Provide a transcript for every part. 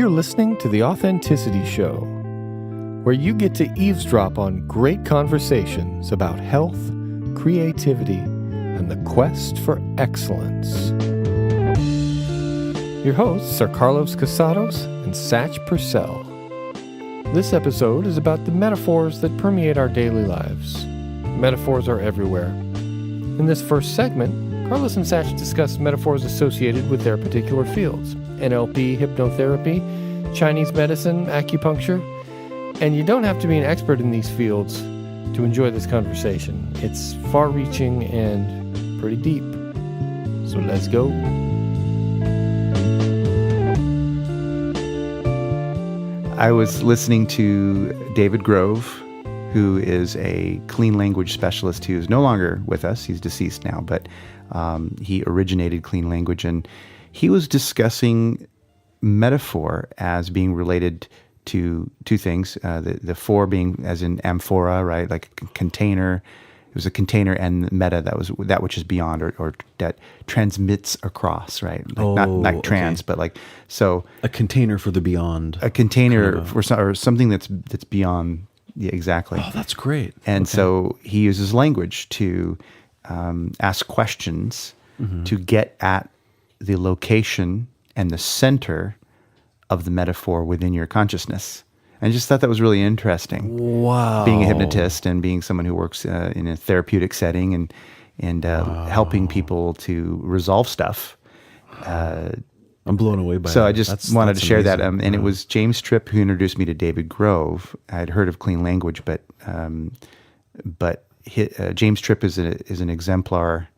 You're listening to The Authenticity Show, where you get to eavesdrop on great conversations about health, creativity, and the quest for excellence. Your hosts are Carlos Casados and Satch Purcell. This episode is about the metaphors that permeate our daily lives. Metaphors are everywhere. In this first segment, Carlos and Satch discuss metaphors associated with their particular fields: NLP, hypnotherapy, Chinese medicine, acupuncture. And you don't have to be an expert in these fields to enjoy this conversation. It's far-reaching and pretty deep. So let's go. I was listening to David Grove, who is a clean language specialist who is no longer with us. He's deceased now, but he originated clean language, and he was discussing metaphor as being related to two things. The for being as in amphora, right? Like a container. It was a container, and meta, that was that which is beyond, or that transmits across, right? Like not like trans, but like so. A container for the beyond. A container for or something that's beyond. Yeah, exactly. Oh, that's great. And so he uses language to ask questions to get at the location and the center of the metaphor within your consciousness. And I just thought that was really interesting. Wow. Being a hypnotist and being someone who works in a therapeutic setting and helping people to resolve stuff. I'm blown away by that. So I just wanted to share that. amazing. And it was James Tripp who introduced me to David Grove. I had heard of clean language, but James Tripp is an exemplar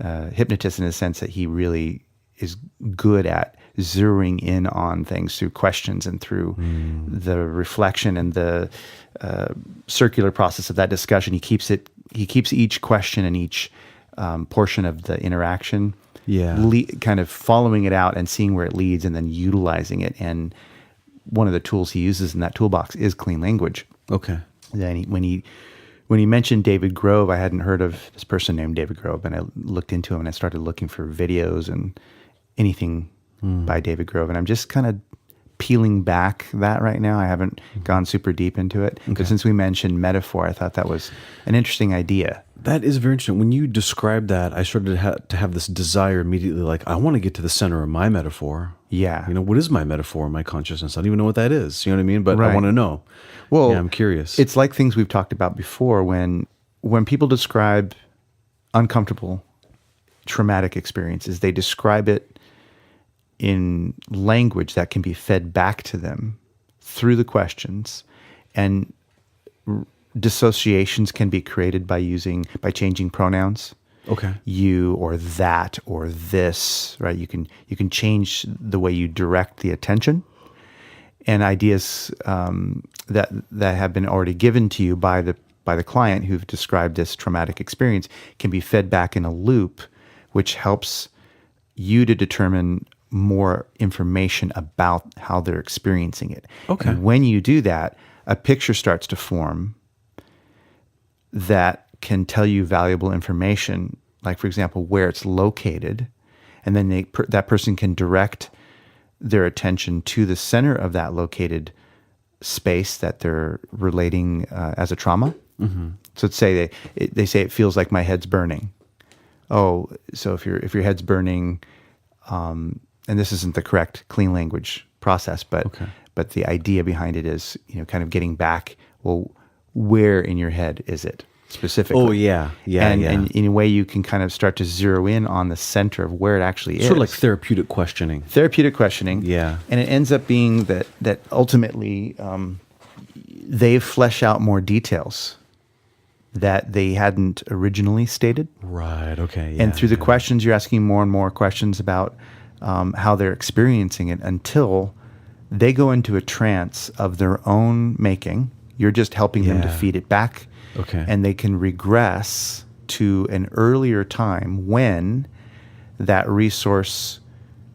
hypnotist in the sense that he really is good at zeroing in on things through questions and through the reflection and the circular process of that discussion. He keeps each question and each portion of the interaction, kind of following it out and seeing where it leads, and then utilizing it. And one of the tools he uses in that toolbox is clean language. Okay. Then when he mentioned David Grove, I hadn't heard of this person named David Grove, and I looked into him and I started looking for videos and anything by David Grove, and I'm just kind of peeling back that right now. I haven't gone super deep into it, but since we mentioned metaphor, I thought that was an interesting idea. That is very interesting. When you described that, I started to have this desire immediately, like, I want to get to the center of my metaphor. Yeah. You know, what is my metaphor, my consciousness? I don't even know what that is. You know what I mean? But Right. I want to know. Well, yeah, I'm curious. It's like things we've talked about before when people describe uncomfortable, traumatic experiences, they describe it in language that can be fed back to them through the questions, and dissociations can be created by changing pronouns. Okay. You or that or this, right? You can change the way you direct the attention, and ideas that have been already given to you by the client who've described this traumatic experience can be fed back in a loop, which helps you to determine more information about how they're experiencing it. Okay. And when you do that, a picture starts to form that can tell you valuable information, like, for example, where it's located, and then that person can direct their attention to the center of that located space that they're relating as a trauma. Mm-hmm. So let's say they say it feels like my head's burning. Oh, so if your head's burning, and this isn't the correct clean language process, but the idea behind it is, kind of getting back. Well, where in your head is it specifically? Oh, yeah. And in a way, you can kind of start to zero in on the center of where it actually is. Sort of like therapeutic questioning. Therapeutic questioning. Yeah. And it ends up being that ultimately they flesh out more details that they hadn't originally stated. Right, okay. Yeah, and through the questions, you're asking more and more questions about how they're experiencing it until they go into a trance of their own making. You're just helping them to feed it back. Okay. And they can regress to an earlier time when that resource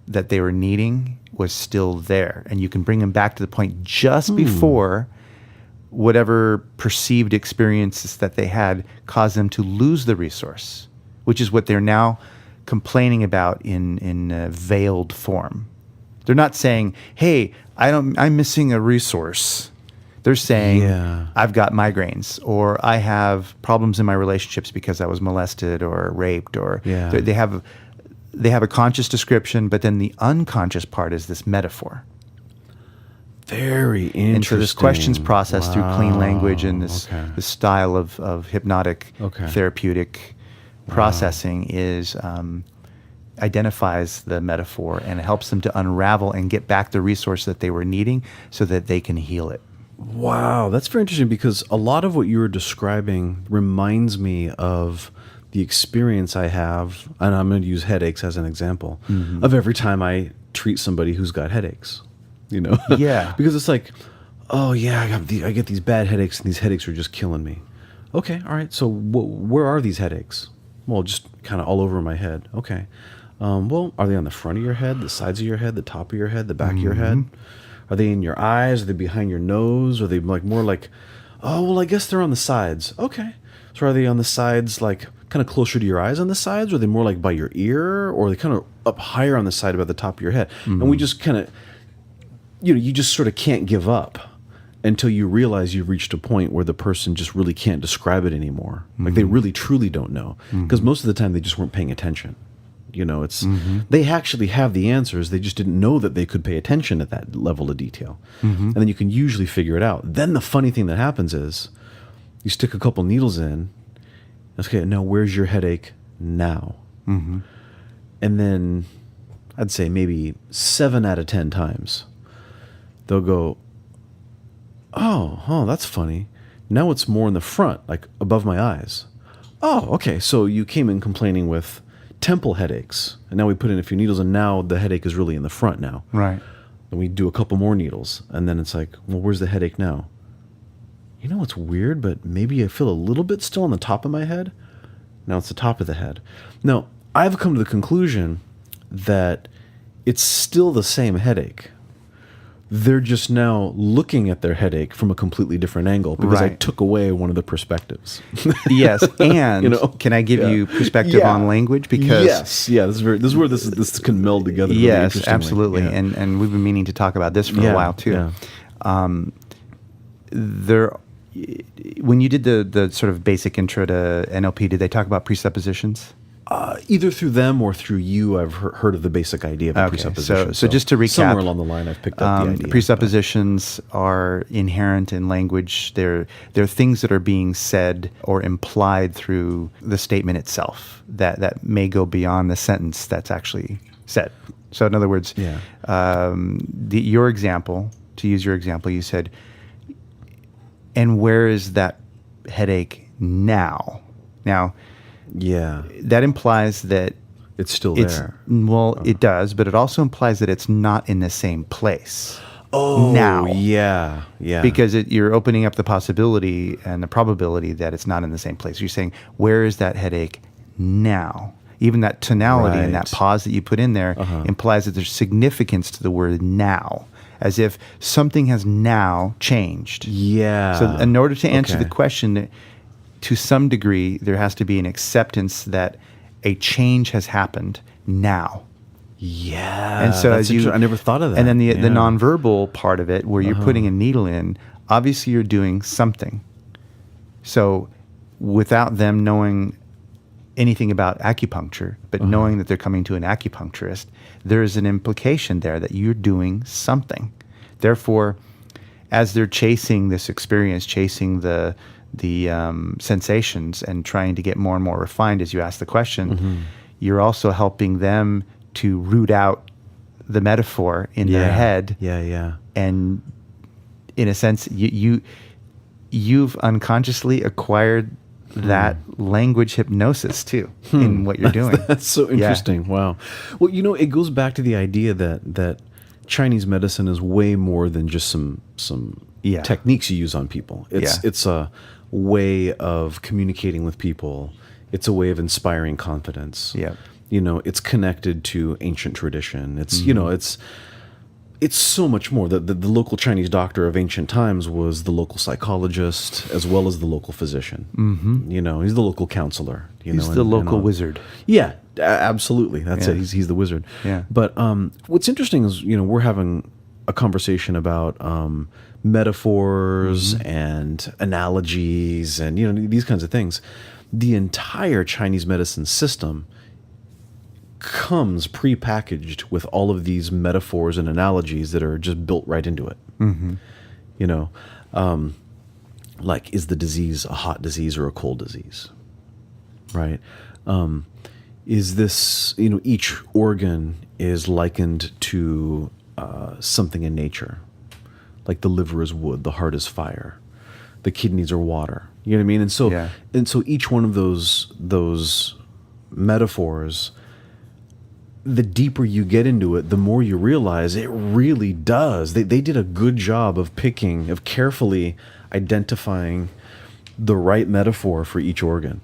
that they were needing was still there. And you can bring them back to the point just before whatever perceived experiences that they had caused them to lose the resource, which is what they're now complaining about in veiled form. They're not saying, "Hey, I'm missing a resource." They're saying, "I've got migraines, or I have problems in my relationships because I was molested or raped," or they have a conscious description, but then the unconscious part is this metaphor. Very interesting. And so this questions processed through clean language and this style of hypnotic therapeutic processing is identifies the metaphor, and it helps them to unravel and get back the resource that they were needing so that they can heal it. Wow, that's very interesting, because a lot of what you were describing reminds me of the experience I have, and I'm going to use headaches as an example, of every time I treat somebody who's got headaches. You know? Yeah. Because it's like, oh yeah, I get these bad headaches, and these headaches are just killing me. Okay, all right, so where are these headaches? Well, just kind of all over my head. Okay. Well, are they on the front of your head, the sides of your head, the top of your head, the back of your head? Are they in your eyes? Are they behind your nose? Are they more like, oh, well, I guess they're on the sides. Okay. So are they on the sides, like kind of closer to your eyes on the sides? Or are they more like by your ear? Or are they kind of up higher on the side about the top of your head? And we just kind of, you just sort of can't give up until you realize you've reached a point where the person just really can't describe it anymore. Like they really, truly don't know. Because most of the time they just weren't paying attention. It's they actually have the answers. They just didn't know that they could pay attention at that level of detail. And then you can usually figure it out. Then the funny thing that happens is you stick a couple needles in. Okay, now where's your headache now? And then I'd say maybe 7 out of 10 times they'll go, oh, that's funny. Now it's more in the front, like above my eyes. Oh, okay. So you came in complaining with temple headaches, and now we put in a few needles, and now the headache is really in the front now. Right. Then we do a couple more needles, and then it's like, well, where's the headache now? You know what's weird, but maybe I feel a little bit still on the top of my head. Now it's the top of the head. Now, I've come to the conclusion that it's still the same headache. They're just now looking at their headache from a completely different angle because I took away one of the perspectives. Yes, and can I give you perspective on language? Because this is where this can meld together. Really yes, absolutely, and we've been meaning to talk about this for a while too. When you did the sort of basic intro to NLP, did they talk about presuppositions? Either through them or through you, I've heard of the basic idea of a presupposition. So just to recap, somewhere along the line, I've picked up the idea. Presuppositions are inherent in language. They're things that are being said or implied through the statement itself that may go beyond the sentence that's actually said. So in other words, your example, to use your example, you said, and where is that headache now? Now, that implies that it's still there. Well, it does, but it also implies that it's not in the same place. Oh, now. Yeah. Because you're opening up the possibility and the probability that it's not in the same place. You're saying, where is that headache now? Even that tonality and that pause that you put in there implies that there's significance to the word now, as if something has now changed. Yeah. So in order to answer the question, to some degree, there has to be an acceptance that a change has happened now. Yeah. And so I never thought of that. And then the nonverbal part of it, where you're putting a needle in, obviously you're doing something. So without them knowing anything about acupuncture, but knowing that they're coming to an acupuncturist, there is an implication there that you're doing something. Therefore, as they're chasing this experience, chasing the sensations and trying to get more and more refined as you ask the question, you're also helping them to root out the metaphor in their head. And in a sense, you've unconsciously acquired that language hypnosis too in what you're doing. That's so interesting. Wow. Well, it goes back to the idea that Chinese medicine is way more than just some techniques you use on people. It's a way of communicating with people. It's a way of inspiring confidence. It's connected to ancient tradition. It's it's so much more. The local Chinese doctor of ancient times was the local psychologist as well as the local physician. Mm-hmm. You know, he's the local counselor. He's the local wizard. Yeah, absolutely. That's Yeah. it. He's the wizard. Yeah. But what's interesting is, you know, we're having a conversation about metaphors and analogies and, you know, these kinds of things. The entire Chinese medicine system comes prepackaged with all of these metaphors and analogies that are just built right into it. Mm-hmm. You know, like, is the disease a hot disease or a cold disease? Right? Is this, you know, each organ is likened to something in nature. Like the liver is wood, the heart is fire, the kidneys are water. You know what I mean? And so each one of those metaphors, the deeper you get into it, the more you realize it really does. They did a good job of carefully identifying the right metaphor for each organ.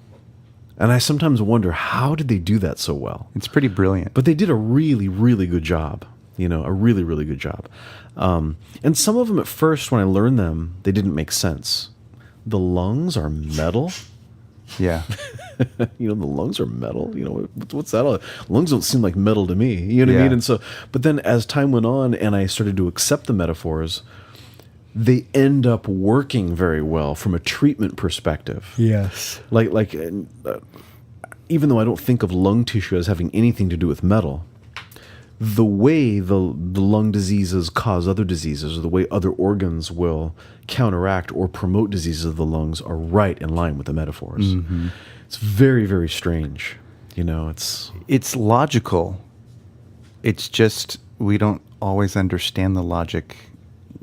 And I sometimes wonder, how did they do that so well? It's pretty brilliant. But they did a really, really good job. You know, a really, really good job. And some of them at first, when I learned them, they didn't make sense. The lungs are metal. Yeah. You know, the lungs are metal. You know, what's that all? Lungs don't seem like metal to me. You know what I mean? And so, but then as time went on and I started to accept the metaphors, they end up working very well from a treatment perspective. Yes. Like, even though I don't think of lung tissue as having anything to do with metal, the way the lung diseases cause other diseases, or the way other organs will counteract or promote diseases of the lungs, are right in line with the metaphors. Mm-hmm. It's very, very strange. You know, it's logical. It's just we don't always understand the logic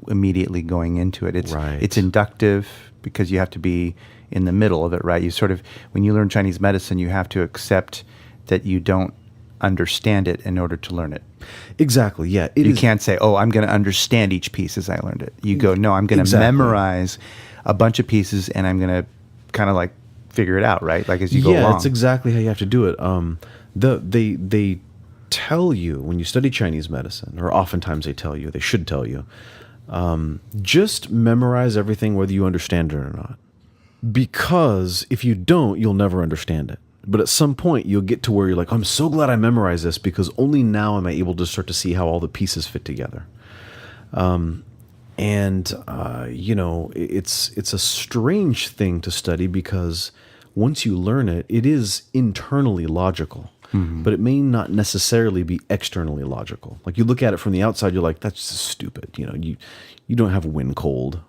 immediately going into it. It's inductive because you have to be in the middle of it, right? You sort of, when you learn Chinese medicine, you have to accept that you don't understand it in order to learn it. Exactly, yeah. You can't say, oh, I'm going to understand each piece as I learned it. You go, no, I'm going to memorize a bunch of pieces and I'm going to kind of like figure it out, right? Like as you go along. Yeah, that's exactly how you have to do it. They tell you when you study Chinese medicine, or oftentimes they should tell you, just memorize everything whether you understand it or not. Because if you don't, you'll never understand it. But at some point, you'll get to where you're like, I'm so glad I memorized this, because only now am I able to start to see how all the pieces fit together. You know, it's a strange thing to study, because once you learn it, it is internally logical. Mm-hmm. But it may not necessarily be externally logical. Like, you look at it from the outside, you're like, that's just stupid. You know, you don't have a wind cold.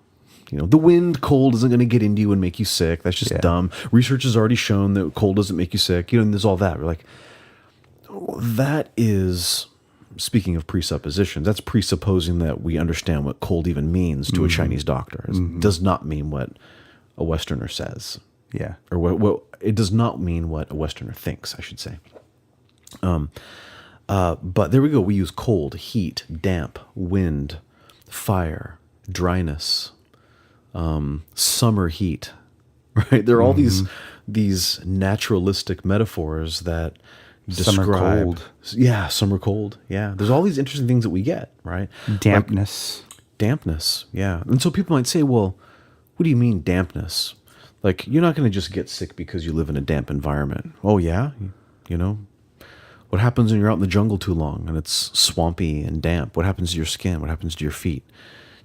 You know, the wind cold isn't going to get into you and make you sick. That's just dumb. Research has already shown that cold doesn't make you sick. You know, and there's all that. We're like, that is, speaking of presuppositions, that's presupposing that we understand what cold even means to a Chinese doctor. It does not mean what a Westerner says. Yeah. Or what it does not mean what a Westerner thinks, I should say. But there we go. We use cold, heat, damp, wind, fire, dryness, summer heat, right? There are all these naturalistic metaphors that describe summer cold. Yeah, summer cold. Yeah, there's all these interesting things that we get, right? Dampness. Dampness, yeah. And so people might say, well, what do you mean dampness? Like, you're not going to just get sick because you live in a damp environment. Oh yeah, you know. What happens when you're out in the jungle too long and it's swampy and damp? What happens to your skin? What happens to your feet?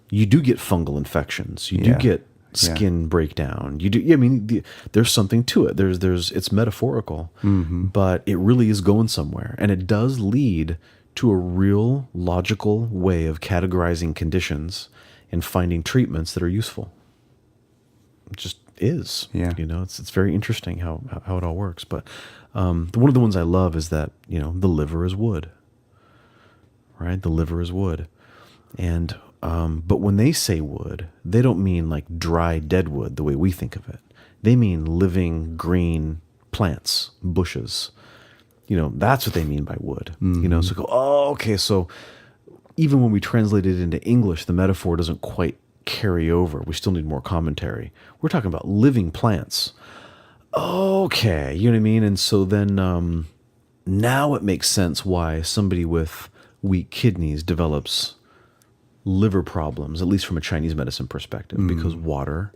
You do get fungal infections. You do get skin breakdown. You do. I mean, there's something to it. It's metaphorical, but it really is going somewhere, and it does lead to a real logical way of categorizing conditions and finding treatments that are useful. It just is. Yeah. You know, it's very interesting how it all works. But one of the ones I love is that, you know, the liver is wood. Right? The liver is wood. And but when they say wood, they don't mean like dry dead wood the way we think of it. They mean living green plants, bushes. You know, that's what they mean by wood. You know, so go, oh, okay, so even when we translate it into English, the metaphor doesn't quite carry over. We still need more commentary. We're talking about living plants. Okay, you know what I mean? And so then now it makes sense why somebody with weak kidneys develops liver problems, at least from a Chinese medicine perspective, because water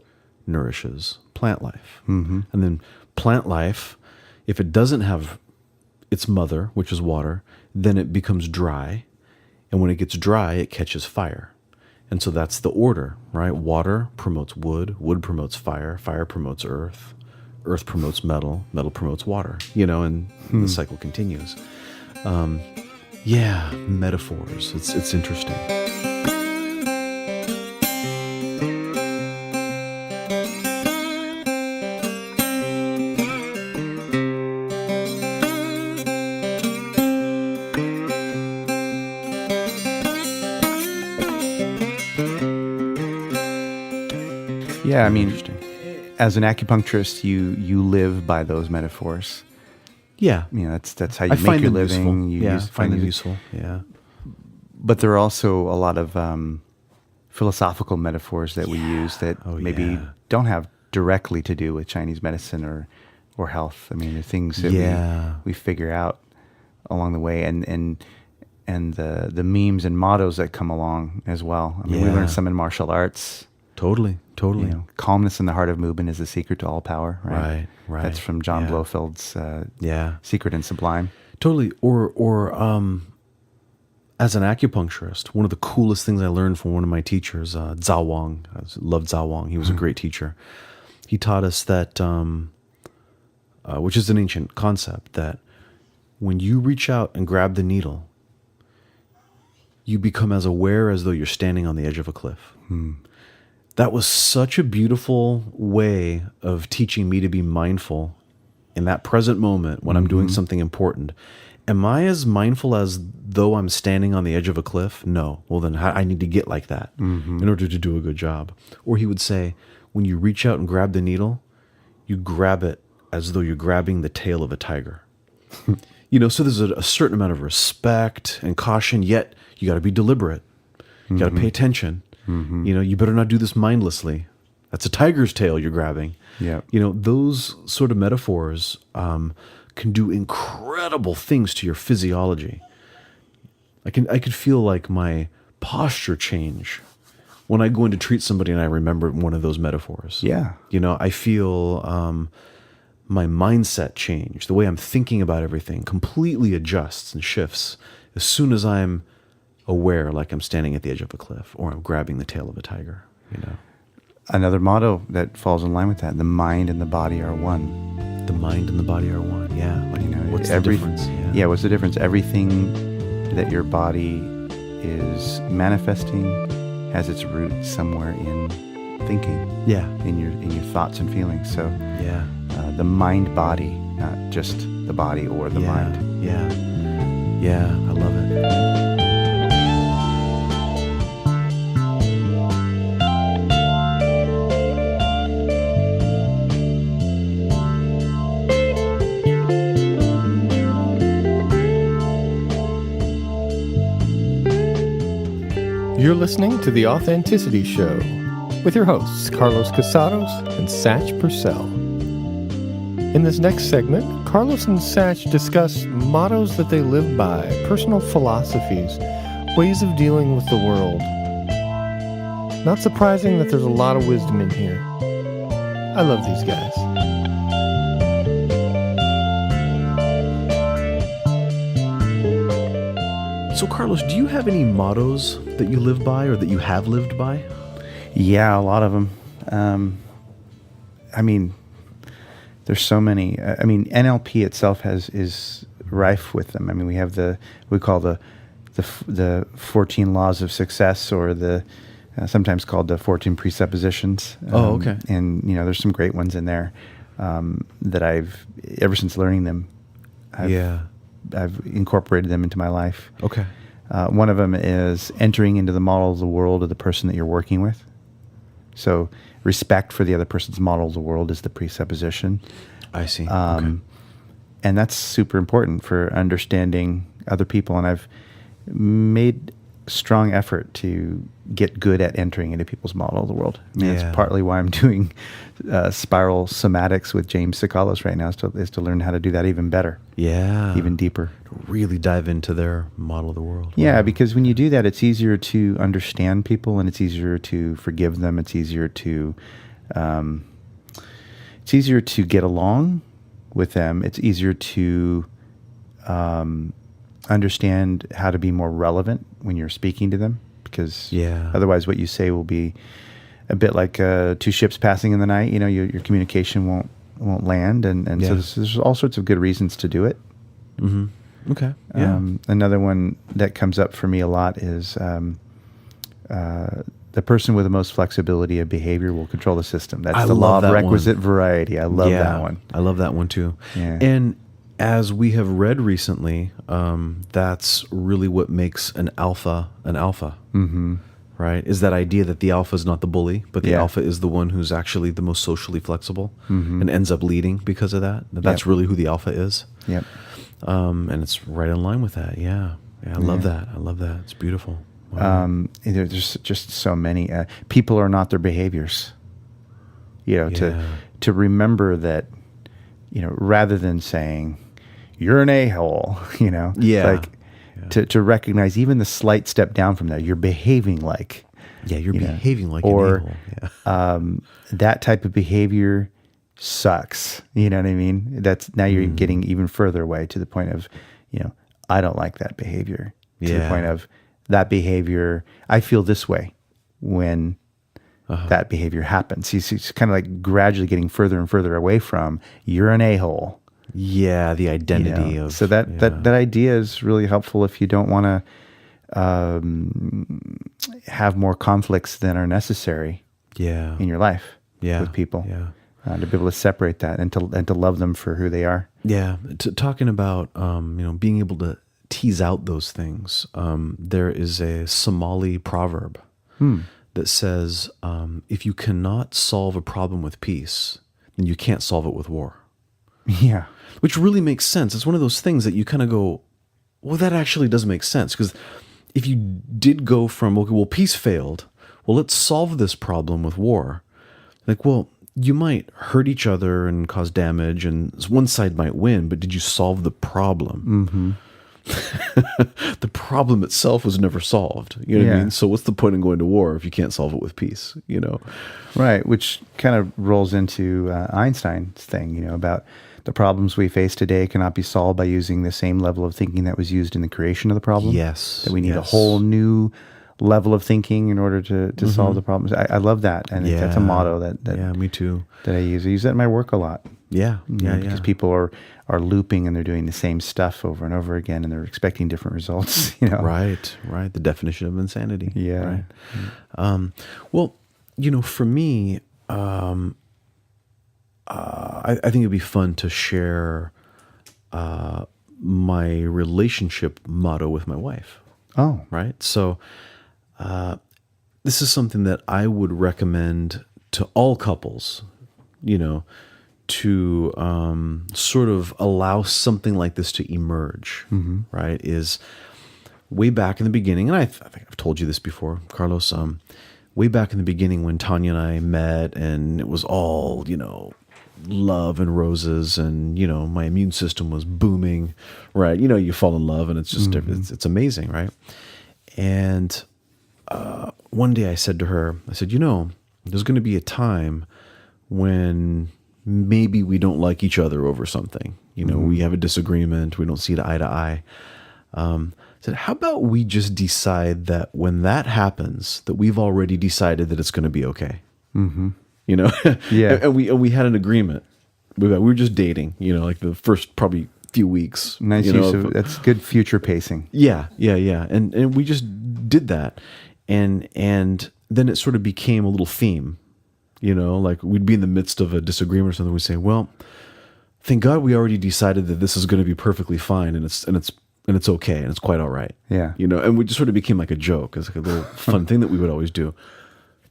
nourishes plant life. And then plant life, if it doesn't have its mother, which is water, then it becomes dry. And when it gets dry, it catches fire. And so that's the order, right? Water promotes wood, wood promotes fire, fire promotes earth, earth promotes metal, metal promotes water, and the cycle continues. Yeah, metaphors. It's interesting. Yeah, I mean, as an acupuncturist, you live by those metaphors. Yeah, That's how you I make find your them living. useful. Find them useful. Yeah, but there are also a lot of philosophical metaphors that we use that maybe don't have directly to do with Chinese medicine or health. I mean, the things that we figure out along the way, and the memes and mottos that come along as well. I mean, we learned some in martial arts. Totally. Calmness in the heart of movement is the secret to all power. Right. That's from John Blofeld's Secret and Sublime. Totally. Or as an acupuncturist, one of the coolest things I learned from one of my teachers, Zhao Wang. I loved Zhao Wang. He was a great teacher. He taught us that, which is an ancient concept, that when you reach out and grab the needle, you become as aware as though you're standing on the edge of a cliff. That was such a beautiful way of teaching me to be mindful in that present moment when I'm doing something important. Am I as mindful as though I'm standing on the edge of a cliff? No. Well, then I need to get like that in order to do a good job. Or he would say, when you reach out and grab the needle, you grab it as though you're grabbing the tail of a tiger. So there's a certain amount of respect and caution, yet you got to be deliberate. You got to pay attention. You better not do this mindlessly. That's a tiger's tail you're grabbing. Yeah. Those sort of metaphors can do incredible things to your physiology. I could feel like my posture change when I go in to treat somebody and I remember one of those metaphors. Yeah. I feel my mindset change. The way I'm thinking about everything completely adjusts and shifts as soon as I'm aware, like I'm standing at the edge of a cliff or I'm grabbing the tail of a tiger. Another motto that falls in line with that: the mind and the body are one. The mind and the body are one. Yeah. What's the difference? Yeah. What's the difference? Everything that your body is manifesting has its root somewhere in thinking. Yeah. In your thoughts and feelings. So yeah. The mind body, not just the body or the mind. Yeah. I love it. You're listening to The Authenticity Show with your hosts, Carlos Casados and Satch Purcell. In this next segment, Carlos and Satch discuss mottos that they live by, personal philosophies, ways of dealing with the world. Not surprising that there's a lot of wisdom in here. I love these guys. So, Carlos, do you have any mottos that you live by or that you have lived by? Yeah, a lot of them. I mean, there's so many. I mean, NLP itself is rife with them. I mean, we call the 14 laws of success, or the sometimes called the 14 presuppositions. Okay. And there's some great ones in there that I've, ever since learning them, I've incorporated them into my life. Okay. One of them is entering into the model of the world of the person that you're working with. So respect for the other person's model of the world is the presupposition. I see. Okay. And that's super important for understanding other people. And I've made strong effort to get good at entering into people's model of the world. I mean, Yeah. it's partly why I'm doing spiral somatics with James Sakalos right now, is to learn how to do that even better, Yeah. even deeper. Really dive into their model of the world. Yeah, Wow. because when you do that, it's easier to understand people, and it's easier to forgive them. It's easier to get along with them. It's easier to understand how to be more relevant when you're speaking to them, because Yeah. otherwise what you say will be a bit like two ships passing in the night. You know, your communication won't land, and Yeah. so there's all sorts of good reasons to do it. Mm-hmm. Okay. Yeah. Another one that comes up for me a lot is the person with the most flexibility of behavior will control the system. That's I the law love of that requisite one. variety. I love that one. I love that one too. Yeah. And as we have read recently, that's really what makes an alpha an alpha. Mm-hmm. Right? Is that idea that the alpha is not the bully, but the Yeah. alpha is the one who's actually the most socially flexible and ends up leading because of that. That's Yep. really who the alpha is. Yep. And it's right in line with that. Yeah. I love that. I love that. It's beautiful. Wow. There's just so many. People are not their behaviors. You know, Yeah. to remember that, you know, rather than saying you're an a-hole, you know, Yeah. like to recognize even the slight step down from that, you're behaving like, Yeah, you're you know, behaving like or, an a-hole. Yeah. that type of behavior sucks. You know what I mean? That's now you're getting even further away to the point of, you know, I don't like that behavior. To the Yeah. point of that behavior, I feel this way when that behavior happens. It's kind of like gradually getting further and further away from you're an a-hole. Yeah, the You identity know? of So that idea is really helpful if you don't want to have more conflicts than are necessary yeah. in your life Yeah. with people. Yeah. To be able to separate that and to love them for who they are. Yeah, talking about being able to tease out those things. There is a Somali proverb that says, "If you cannot solve a problem with peace, then you can't solve it with war." Yeah. Which really makes sense. It's one of those things that you kind of go, "Well, that actually does make sense." Because if you did go from, okay, well, peace failed, well, let's solve this problem with war. Like, well, you might hurt each other and cause damage, and one side might win, but did you solve the problem? The problem itself was never solved. You know what I Yeah. mean? So what's the point in going to war if you can't solve it with peace? You know? Right, which kind of rolls into Einstein's thing, you know, about the problems we face today cannot be solved by using the same level of thinking that was used in the creation of the problem. Yes. That we need a yes. whole new level of thinking in order to solve the problems. I love that, and that's a motto that yeah, me too. that I use. I use that in my work a lot. Yeah, You know, because people are looping and they're doing the same stuff over and over again, and they're expecting different results. You know, Right. The definition of insanity. Yeah. Right. Well, you know, for me, I think it'd be fun to share my relationship motto with my wife. Oh, Right. So, this is something that I would recommend to all couples, you know, to sort of allow something like this to emerge, right? Is way back in the beginning, and I think I've told you this before, Carlos, way back in the beginning when Tanya and I met, and it was all, you know, love and roses, and, you know, my immune system was booming, right? You know, you fall in love and it's just, it's amazing, right? And one day I said to her, I said, you know, there's going to be a time when maybe we don't like each other over something. You know, we have a disagreement. We don't see eye to eye. I said, how about we just decide that when that happens, that we've already decided that it's going to be okay. Mm-hmm. You know? Yeah. and we had an agreement. We were just dating, you know, like the first probably few weeks. nice you know, use of that's good future pacing. yeah. And we just did that. And then it sort of became a little theme, you know, like we'd be in the midst of a disagreement or something. We'd say, well, thank God we already decided that this is going to be perfectly fine. And it's okay. And it's quite all right. Yeah. You know, and we just sort of became like a joke. It's like a little fun thing that we would always do,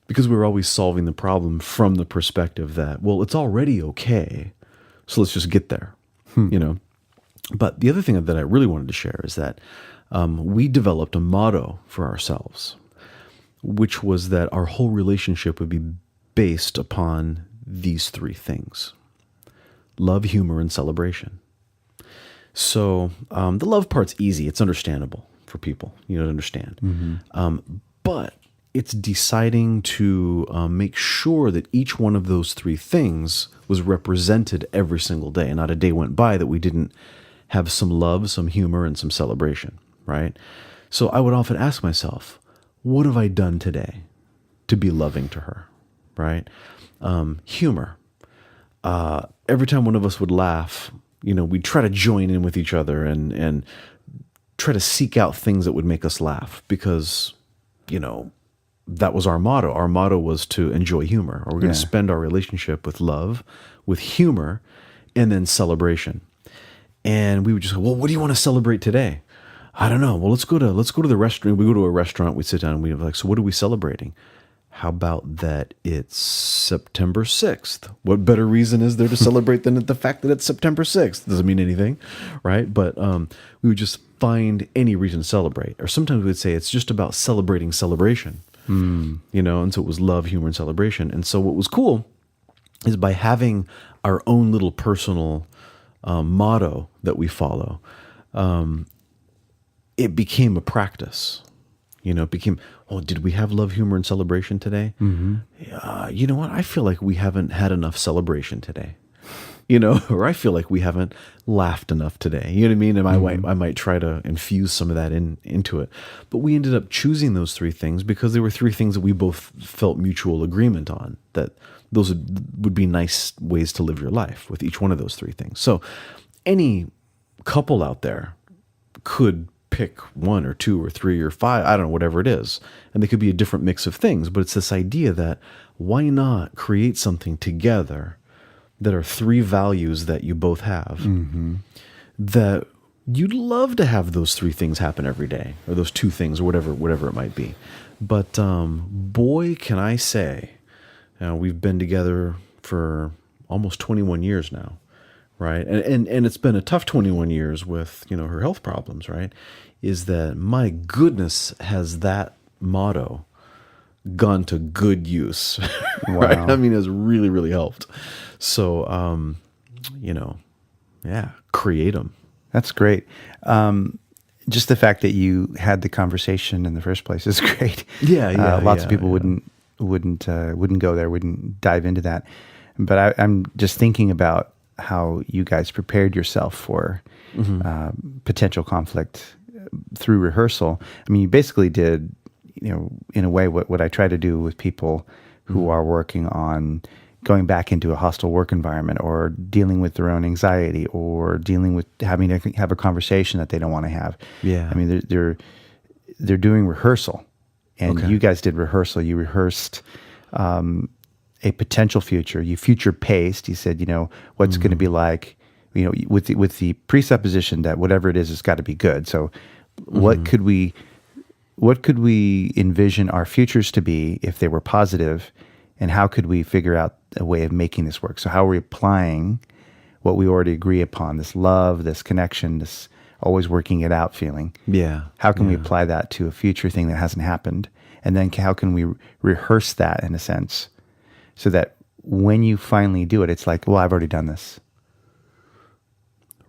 because we were always solving the problem from the perspective that, well, it's already okay. So let's just get there, you know? But the other thing that I really wanted to share is that we developed a motto for ourselves, which was that our whole relationship would be based upon these three things: love, humor, and celebration. So the love part's easy. It's understandable for people, to understand. But it's deciding to make sure that each one of those three things was represented every single day. And not a day went by that we didn't have some love, some humor, and some celebration, right? So I would often ask myself, what have I done today to be loving to her, right? Humor. Every time one of us would laugh, we'd try to join in with each other and try to seek out things that would make us laugh because, that was our motto. Our motto was to enjoy humor, or we're going to spend our relationship with love, with humor, and then celebration. And we would just go, well, what do you want to celebrate today? I don't know. Well, let's go to the restaurant. We go to a restaurant, we sit down, and we're like, so what are we celebrating? How about that it's September 6th? What better reason is there to celebrate than the fact that it's September 6th? Doesn't mean anything, right? But we would just find any reason to celebrate. Or sometimes we would say it's just about celebrating celebration, and so it was love, humor, and celebration. And so what was cool is by having our own little personal motto that we follow, it became a practice. It became, did we have love, humor, and celebration today? You know what? I feel like we haven't had enough celebration today. Or I feel like we haven't laughed enough today. You know what I mean? And I might try to infuse some of that into it. But we ended up choosing those three things because there were three things that we both felt mutual agreement on, that those would be nice ways to live your life with each one of those three things. So any couple out there could pick one or two or three or five, I don't know, whatever it is. And they could be a different mix of things, but it's this idea that why not create something together that are three values that you both have, that you'd love to have those three things happen every day, or those two things, or whatever it might be. But boy, can I say, we've been together for almost 21 years now. Right. And it's been a tough 21 years with, her health problems, right? Is that, my goodness, has that motto gone to good use, right? Wow. I mean, it's really, really helped. So, create them. That's great. Just the fact that you had the conversation in the first place is great. Lots of people wouldn't go there, wouldn't dive into that. But I'm just thinking about how you guys prepared yourself for potential conflict through rehearsal. I mean, you basically did, in a way, what I try to do with people who are working on going back into a hostile work environment, or dealing with their own anxiety, or dealing with having to have a conversation that they don't want to have. Yeah. I mean, they're doing rehearsal, and you guys did rehearsal. You rehearsed a potential future. You future paced. You said, what's going to be like, with the presupposition that whatever it is, it's got to be good. So, what could we envision our futures to be if they were positive, and how could we figure out a way of making this work? So, how are we applying what we already agree upon? This love, this connection, this always working it out feeling. Yeah. How can we apply that to a future thing that hasn't happened? And then how can we rehearse that in a sense, so that when you finally do it, it's like, well, I've already done this.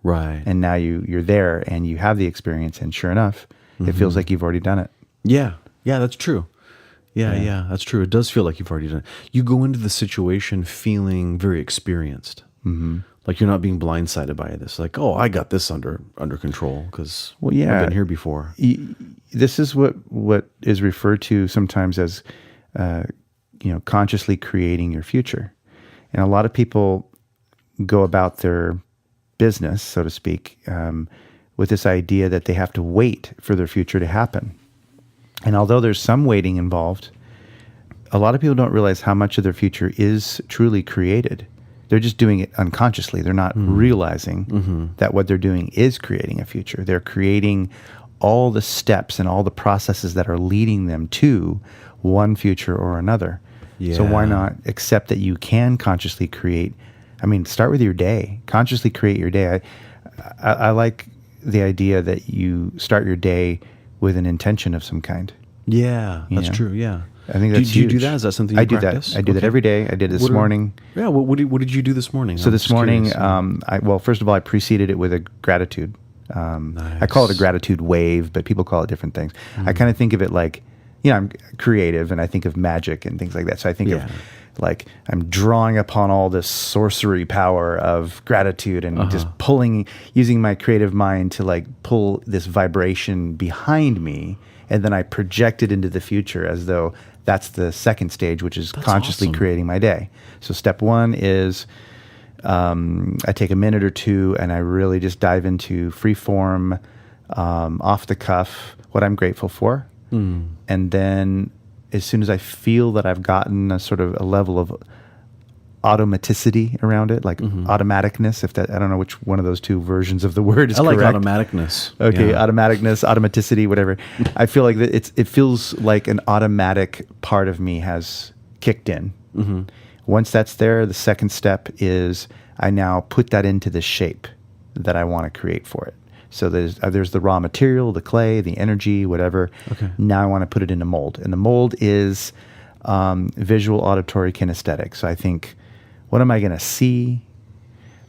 Right. And now you're there and you have the experience, and sure enough, it feels like you've already done it. Yeah. Yeah, that's true. Yeah, that's true. It does feel like you've already done it. You go into the situation feeling very experienced. Like you're not being blindsided by this. Like, oh, I got this under control because I've been here before. This is what is referred to sometimes as consciously creating your future. And a lot of people go about their business, so to speak, with this idea that they have to wait for their future to happen. And although there's some waiting involved, a lot of people don't realize how much of their future is truly created. They're just doing it unconsciously. They're not realizing that what they're doing is creating a future. They're creating all the steps and all the processes that are leading them to one future or another. Yeah. So why not accept that you can consciously create? I mean, start with your day. Consciously create your day. I like the idea that you start your day with an intention of some kind. Yeah, that's Yeah. true. Yeah. I think that's do you do huge. that? Is that something you practice? I do that every day. I did this morning. Yeah. What did you do this morning? So I'm this just morning, curious. well, first of all, I preceded it with a gratitude. I call it a gratitude wave, but people call it different things. I kind of think of it like, I'm creative, and I think of magic and things like that. So I think of like I'm drawing upon all this sorcery power of gratitude and just using my creative mind to like pull this vibration behind me, and then I project it into the future as though that's the second stage, which is consciously creating my day. So step one is I take a minute or two and I really just dive into free form, off the cuff, what I'm grateful for. And then as soon as I feel that I've gotten a sort of a level of automaticity around it, like automaticness, I don't know which one of those two versions of the word is correct. I like automaticness. Okay, Yeah. automaticness, automaticity, whatever. I feel like that it feels like an automatic part of me has kicked in. Once that's there, the second step is I now put that into the shape that I want to create for it. So there's the raw material, the clay, the energy, whatever. Okay. Now I want to put it in a mold. And the mold is visual, auditory, kinesthetic. So I think, what am I going to see?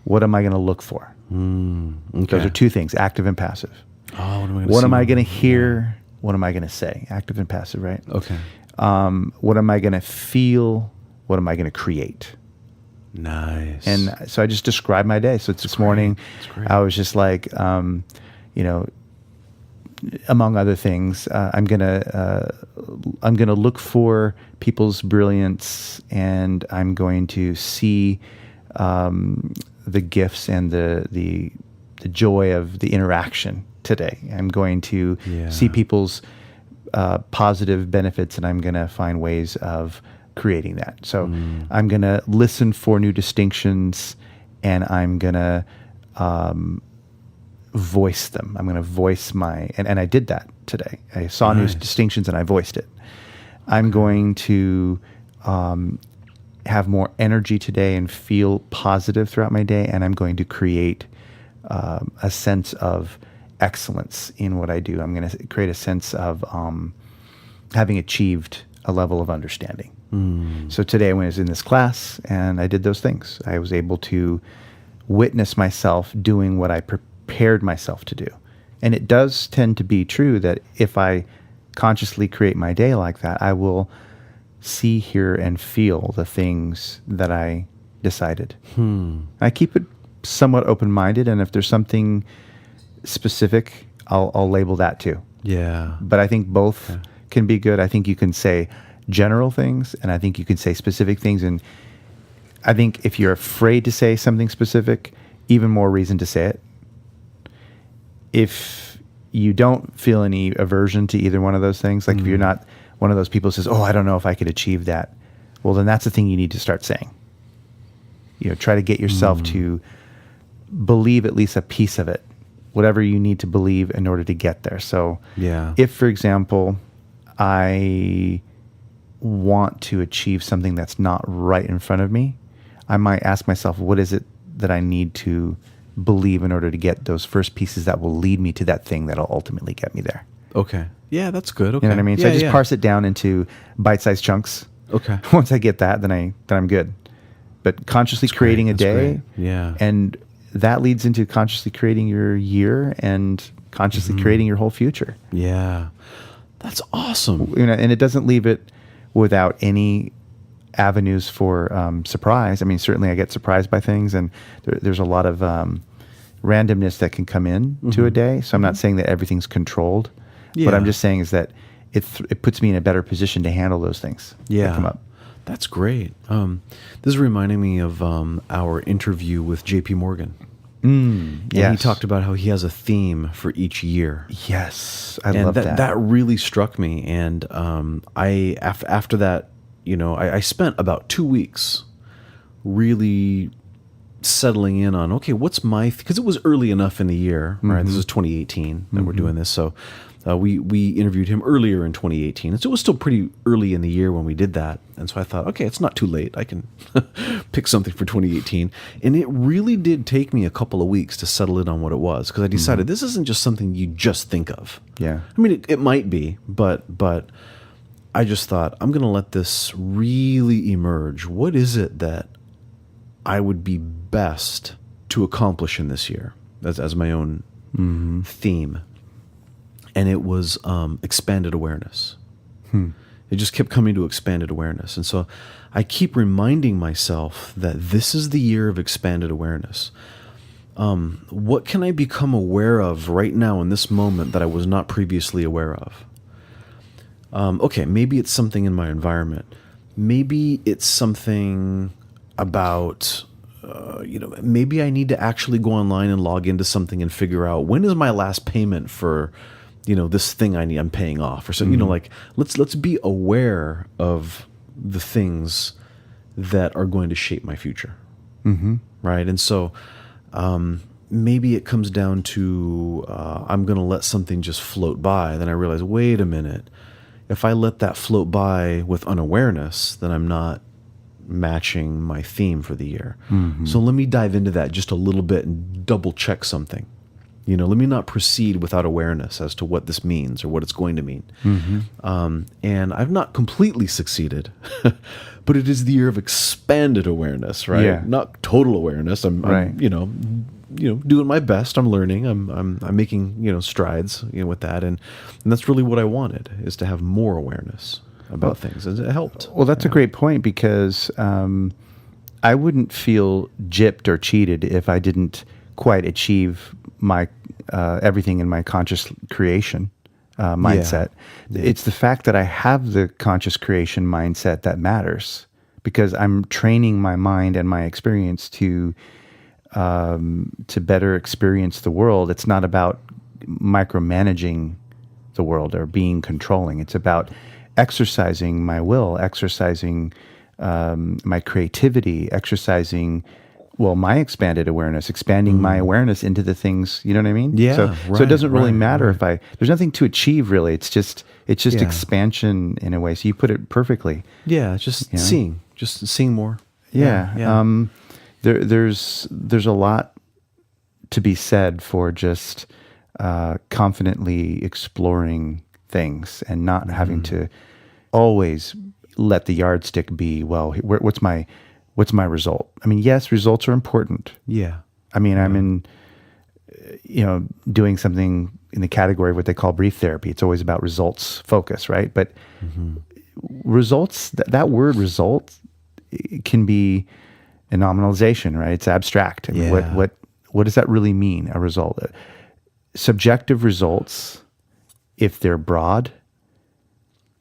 What am I going to look for? Okay. Those are two things, active and passive. Oh, what am I going to What am I going to hear? What am I going to say? Active and passive, right? Okay. What am I going to feel? What am I going to create? Nice. And so I just described my day. So this morning, I was just like, among other things, I'm gonna look for people's brilliance, and I'm going to see the gifts and the joy of the interaction today. I'm going to see people's positive benefits, and I'm going to find ways of creating that. So I'm going to listen for new distinctions, and I'm going to voice them. I'm going to voice and I did that today. I saw new distinctions and I voiced it. I'm going to have more energy today and feel positive throughout my day, and I'm going to create a sense of excellence in what I do. I'm going to create a sense of having achieved a level of understanding. So today when I was in this class and I did those things, I was able to witness myself doing what I prepared myself to do. And it does tend to be true that if I consciously create my day like that, I will see, hear, and feel the things that I decided. I keep it somewhat open-minded, and if there's something specific, I'll label that too. Yeah. But I think both can be good. I think you can say general things, and I think you can say specific things. And I think if you're afraid to say something specific, even more reason to say it. If you don't feel any aversion to either one of those things, like if you're not one of those people who says, "Oh, I don't know if I could achieve that," well, then that's the thing you need to start saying. Try to get yourself to believe at least a piece of it, whatever you need to believe in order to get there. So if, for example, I want to achieve something that's not right in front of me, I might ask myself, what is it that I need to believe in order to get those first pieces that will lead me to that thing that'll ultimately get me there? Okay. Yeah, that's good. Okay. You know what I mean? So I just parse it down into bite-sized chunks. Okay. Once I get that, then I'm good. But consciously creating a day, and that leads into consciously creating your year and consciously creating your whole future. Yeah. That's awesome. And it doesn't leave it without any avenues for surprise. I mean, certainly I get surprised by things, and there's a lot of randomness that can come in to a day. So I'm not saying that everything's controlled. What I'm just saying is that it puts me in a better position to handle those things that come up. That's great. This is reminding me of our interview with JP Morgan. And he talked about how he has a theme for each year. Yes, I love that. That really struck me. And I after that, I spent about 2 weeks really settling in on, okay, what's my, because it was early enough in the year, right? This is 2018 that we're doing this. So we interviewed him earlier in 2018. And so it was still pretty early in the year when we did that. And so I thought, okay, it's not too late. I can pick something for 2018. And it really did take me a couple of weeks to settle in on what it was, because I decided this isn't just something you just think of. Yeah. I mean, it might be, but I just thought, I'm going to let this really emerge. What is it that I would be best to accomplish in this year as my own theme? And it was expanded awareness. It just kept coming to expanded awareness. And so I keep reminding myself that this is the year of expanded awareness. What can I become aware of right now in this moment that I was not previously aware of? Okay, maybe it's something in my environment. Maybe it's something about, maybe I need to actually go online and log into something and figure out, when is my last payment for, this thing I'm paying off, or so, like let's be aware of the things that are going to shape my future. Right. And so, maybe it comes down to, I'm going to let something just float by. Then I realize, wait a minute, if I let that float by with unawareness, then I'm not matching my theme for the year. So let me dive into that just a little bit and double check something. Let me not proceed without awareness as to what this means or what it's going to mean. And I've not completely succeeded, but it is the year of expanded awareness, right? Yeah. Not total awareness. I'm doing my best. I'm learning. I'm making strides with that, and that's really what I wanted, is to have more awareness about things, and it helped. Well, that's a great point, because I wouldn't feel gypped or cheated if I didn't quite achieve my everything in my conscious creation mindset. Yeah. It's the fact that I have the conscious creation mindset that matters, because I'm training my mind and my experience to better experience the world. It's not about micromanaging the world or being controlling. It's about exercising my will, exercising my creativity, exercising my expanded awareness, expanding my awareness into the things, you know what I mean? Yeah. So it doesn't really matter if there's nothing to achieve really. It's just expansion in a way. So you put it perfectly. Yeah. Just seeing more. Yeah. There's a lot to be said for just confidently exploring things and not having to always let the yardstick be, what's my result? I mean, yes, results are important. Yeah. I mean, I'm in, doing something in the category of what they call brief therapy. It's always about results focus, right? But results, that word result, it can be a nominalization, right? It's abstract. I mean, what does that really mean, a result? Subjective results, if they're broad,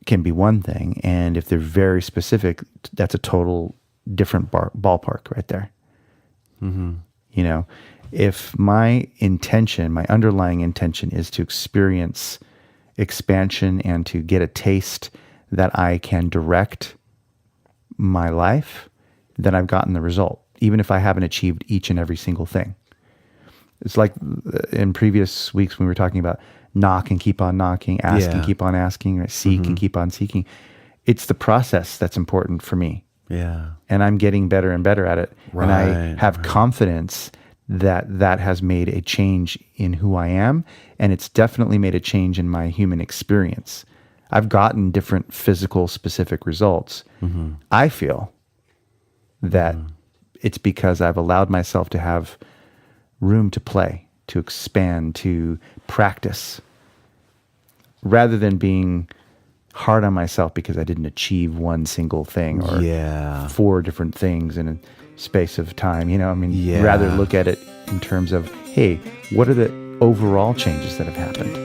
can be one thing. And if they're very specific, that's a total different ballpark right there. If my intention, my underlying intention, is to experience expansion and to get a taste that I can direct my life, then I've gotten the result, even if I haven't achieved each and every single thing. It's like in previous weeks when we were talking about knock and keep on knocking, ask and keep on asking, or seek and keep on seeking. It's the process that's important for me. Yeah. And I'm getting better and better at it. Right, and I have confidence that has made a change in who I am. And it's definitely made a change in my human experience. I've gotten different physical specific results. I feel that it's because I've allowed myself to have room to play, to expand, to practice, rather than being hard on myself because I didn't achieve one single thing or 4 different things in a space of time. Rather look at it in terms of, hey, what are the overall changes that have happened?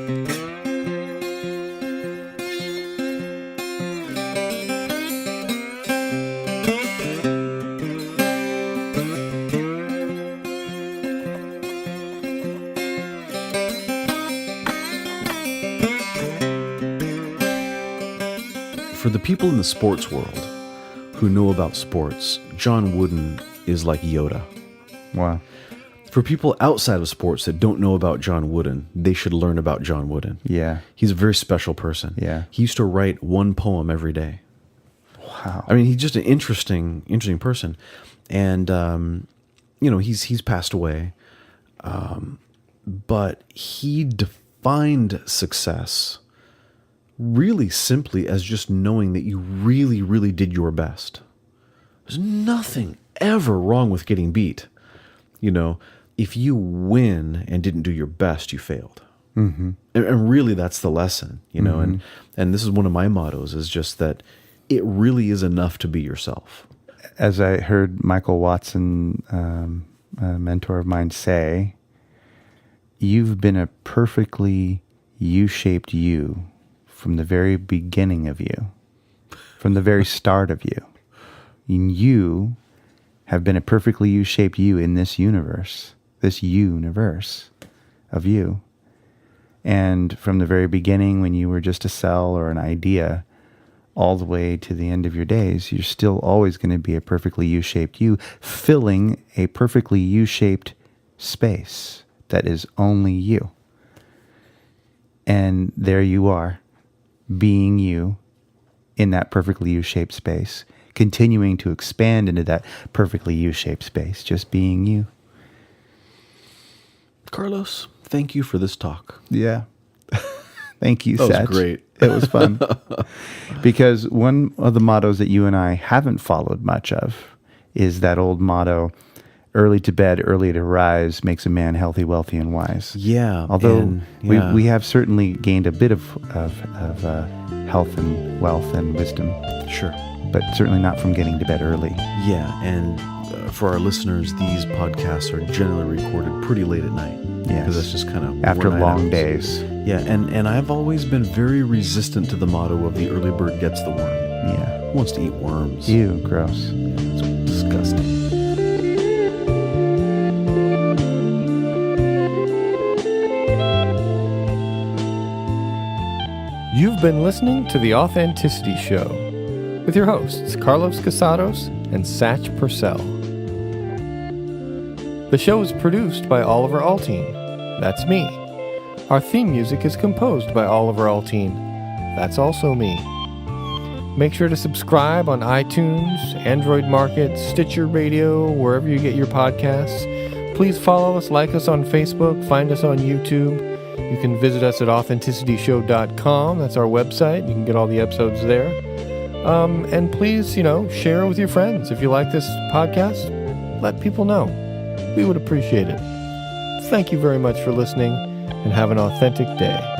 For the people in the sports world who know about sports, John Wooden is like Yoda. Wow. For people outside of sports that don't know about John Wooden, they should learn about John Wooden. Yeah. He's a very special person. Yeah. He used to write one poem every day. Wow. I mean, he's just an interesting person. And, he's passed away. But he defined success really simply as just knowing that you really, really did your best. There's nothing ever wrong with getting beat. If you win and didn't do your best, you failed. Mm-hmm. And really, that's the lesson, and this is one of my mottos, is just that it really is enough to be yourself. As I heard Michael Watson, a mentor of mine, say, you've been a perfectly U-shaped you from the very beginning of you, from the very start of you. And you have been a perfectly U-shaped you in this universe of you. And from the very beginning, when you were just a cell or an idea, all the way to the end of your days, you're still always going to be a perfectly U-shaped you, filling a perfectly U-shaped space that is only you. And there you are, being you in that perfectly U-shaped space, continuing to expand into that perfectly U-shaped space, just being you. Carlos, thank you for this talk. Yeah. Thank you, That Satch. was great. It was fun. Because one of the mottos that you and I haven't followed much of is that old motto, early to bed, early to rise, makes a man healthy, wealthy, and wise. Yeah. Although we have certainly gained a bit of health and wealth and wisdom. Sure. But certainly not from getting to bed early. Yeah, and for our listeners, these podcasts are generally recorded pretty late at night. Yes. Because that's just kind of After when long days. Yeah, and I've always been very resistant to the motto of the early bird gets the worm. Yeah. Who wants to eat worms? Ew, gross. It's disgusting. You've been listening to The Authenticity Show with your hosts, Carlos Casados and Satch Purcell. The show is produced by Oliver Althoen. That's me. Our theme music is composed by Oliver Althoen. That's also me. Make sure to subscribe on iTunes, Android Market, Stitcher Radio, wherever you get your podcasts. Please follow us, like us on Facebook, find us on YouTube. You can visit us at AuthenticityShow.com. That's our website. You can get all the episodes there. And please, share with your friends. If you like this podcast, let people know. We would appreciate it. Thank you very much for listening, and have an authentic day.